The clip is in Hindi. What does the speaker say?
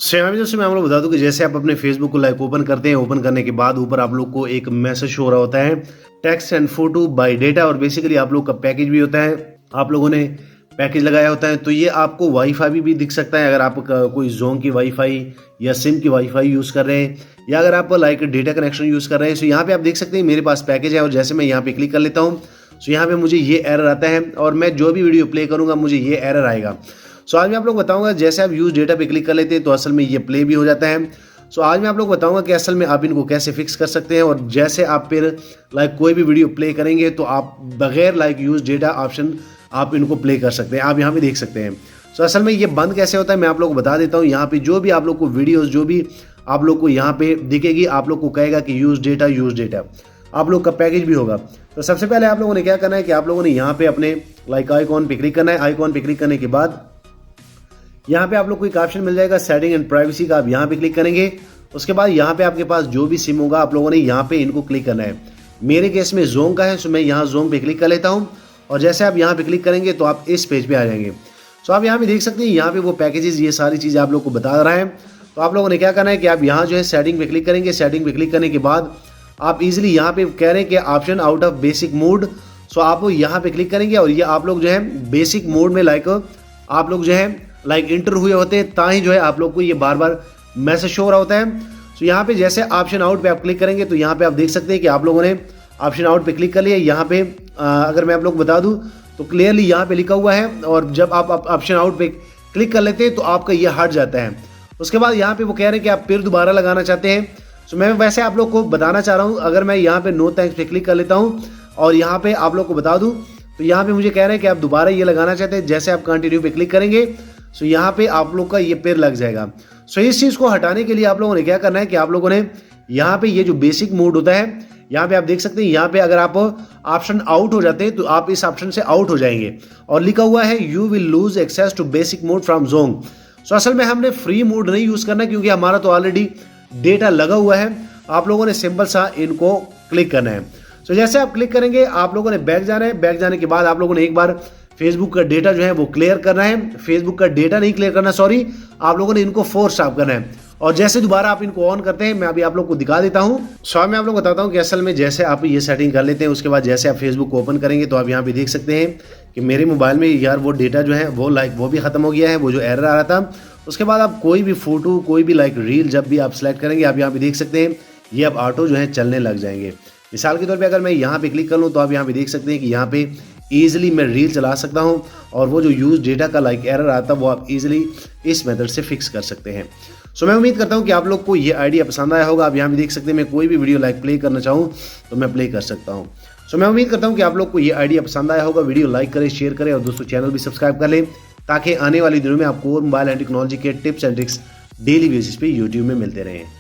यहाँ पे दोस्तों मैं आप लोग बता दूं कि जैसे आप अपने फेसबुक को लाइक ओपन करते हैं, ओपन करने के बाद ऊपर आप लोग को एक मैसेज शो हो रहा होता है text and photo bye data, और बेसिकली आप लोग का पैकेज भी होता है, आप लोगों ने पैकेज लगाया होता है। तो ये आपको वाईफाई भी दिख सकता है अगर आप कोई जोन की वाईफाई या सिम की वाईफाई यूज़ कर रहे हैं, या अगर आप लाइक डेटा कनेक्शन यूज़ कर रहे हैं। तो यहाँ पे आप देख सकते हैं मेरे पास पैकेज है, और जैसे मैं यहाँ पे क्लिक कर लेता हूँ तो यहाँ पे मुझे ये एरर आता है, और मैं जो भी वीडियो प्ले करूँगा मुझे ये एरर आएगा। सो आज मैं आप लोग बताऊंगा जैसे आप यूज़ डेटा पे क्लिक कर लेते हैं तो असल में ये प्ले भी हो जाता है। सो आज मैं आप लोग बताऊंगा कि असल में आप इनको कैसे फिक्स कर सकते हैं, और जैसे आप फिर लाइक कोई भी वीडियो प्ले करेंगे तो आप बगैर लाइक यूज़ डेटा ऑप्शन आप इनको प्ले कर सकते हैं। आप यहाँ पे देख सकते हैं। सो असल में ये बंद कैसे होता है मैं आप लोग को बता देता हूँ। यहाँ पे जो भी आप लोग को वीडियोज़ जो भी आप लोग को यहाँ पे दिखेगी, आप लोग को कहेगा कि यूज़ डेटा आप लोग का पैकेज भी होगा। तो सबसे पहले आप लोगों ने क्या करना है कि आप लोगों ने यहाँ पे अपने लाइक आइकॉन पे क्लिक करना है। आइकॉन पे क्लिक करने के बाद यहाँ पे आप लोग को एक ऑप्शन मिल जाएगा सेटिंग एंड प्राइवेसी का, आप यहाँ पे क्लिक करेंगे। उसके बाद यहाँ पे आपके पास जो भी सिम होगा आप लोगों ने यहाँ पे इनको क्लिक करना है। मेरे केस में जोम का है, सो मैं यहाँ जोम पे क्लिक कर लेता हूँ, और जैसे आप यहाँ पे क्लिक करेंगे तो आप इस पेज पे आ जाएंगे। सो आप यहाँ पे देख सकते हैं यहाँ पे वो पैकेजेस ये सारी चीज़ें आप लोग को बता रहा है। तो आप लोगों ने क्या करना है कि आप यहाँ जो है सेटिंग पे क्लिक करेंगे। सेटिंग पे क्लिक करने के बाद आप इजीली यहाँ पे कह रहे हैं कि option out of basic mode, so आप यहाँ पे क्लिक करेंगे, और ये आप लोग जो है बेसिक मोड में लाइक आप लोग जो है लाइक इंटर हुए होते हैं, ताही जो है आप लोग को ये बार बार मैसेज शो हो रहा होता है। सो यहाँ पे जैसे ऑप्शन आउट पे आप क्लिक करेंगे तो यहाँ पे आप देख सकते हैं कि आप लोगों ने ऑप्शन आउट पे क्लिक कर लिया। यहाँ पे अगर मैं आप लोग बता दूं तो क्लियरली यहाँ पे लिखा हुआ है, और जब आप ऑप्शन आउट पे क्लिक कर लेते हैं तो आपका ये हट जाता है। उसके बाद यहाँ पे वो कह रहे हैं कि आप फिर दोबारा लगाना चाहते हैं। सो मैं वैसे आप लोग को बताना चाह रहा हूँ, अगर मैं यहाँ पे नो थैंक्स पे क्लिक कर लेता हूँ और यहाँ पे आप लोग को बता दूँ तो यहाँ पे मुझे कह रहे हैं कि आप दोबारा ये लगाना चाहते हैं। जैसे आप कंटिन्यू पे क्लिक करेंगे सो यहाँ पे आप लोग का ये पेड़ लग जाएगा। सो इस चीज़ को हटाने के लिए आप लोगों ने क्या करना है कि आप लोगों ने यहाँ पे ये जो बेसिक मोड होता है यहाँ पे आप देख सकते हैं, यहाँ पे अगर आप ऑप्शन आउट हो जाते हैं तो आप इस ऑप्शन से आउट हो जाएंगे, और लिखा हुआ है you will lose access to basic mode from जोंग। सो असल में हमने फ्री मोड नहीं यूज़ करना क्योंकि हमारा तो ऑलरेडी डेटा लगा हुआ है। आप लोगों ने सिंपल सा इनको क्लिक करना है। सो जैसे आप क्लिक करेंगे आप लोगों ने बैक जाना है। बैक जाने के बाद आप लोगों ने एक बार फेसबुक का डेटा जो है वो क्लियर करना है। फेसबुक का डेटा नहीं क्लियर करना, सॉरी, आप लोगों ने इनको फोर्स ऑफ करना है, और जैसे दोबारा आप इनको ऑन करते हैं मैं अभी आप लोग को दिखा देता हूँ। सो मैं आप लोग बताता हूँ कि असल में जैसे आप ये सेटिंग कर लेते हैं उसके बाद जैसे आप फेसबुक को ओपन करेंगे तो आप यहाँ पे देख सकते हैं कि मेरे मोबाइल में यार वो डेटा जो है वो लाइक वो भी खत्म हो गया है, वो जो एरर आ रहा था। उसके बाद आप कोई भी फोटो कोई भी लाइक रील जब भी आप सेलेक्ट करेंगे आप यहाँ पे देख सकते हैं ये अब ऑटो जो है चलने लग जाएंगे। मिसाल के तौर पे अगर मैं यहाँ पे क्लिक कर लूँ तो आप यहाँ पे देख सकते हैं कि यहाँ पे ईजिली मैं रील चला सकता हूँ, और वो जो यूज़ डेटा का लाइक एरर आता है वो आप इजीली इस मेथड से फिक्स कर सकते हैं। सो मैं उम्मीद करता हूँ कि आप लोग को ये आइडिया पसंद आया होगा। आप यहाँ पे देख सकते हैं मैं कोई भी वीडियो लाइक प्ले करना चाहूँ तो मैं प्ले कर सकता हूँ। सो मैं उम्मीद करता हूँ कि आप लोग को ये आइडिया पसंद आया होगा। वीडियो लाइक करें, शेयर करें, और दोस्तों चैनल भी सब्सक्राइब कर लें ताकि आने वाली दिनों में आपको मोबाइल एंड टेक्नोलॉजी के tips and tricks daily basis पे यूट्यूब में मिलते रहें।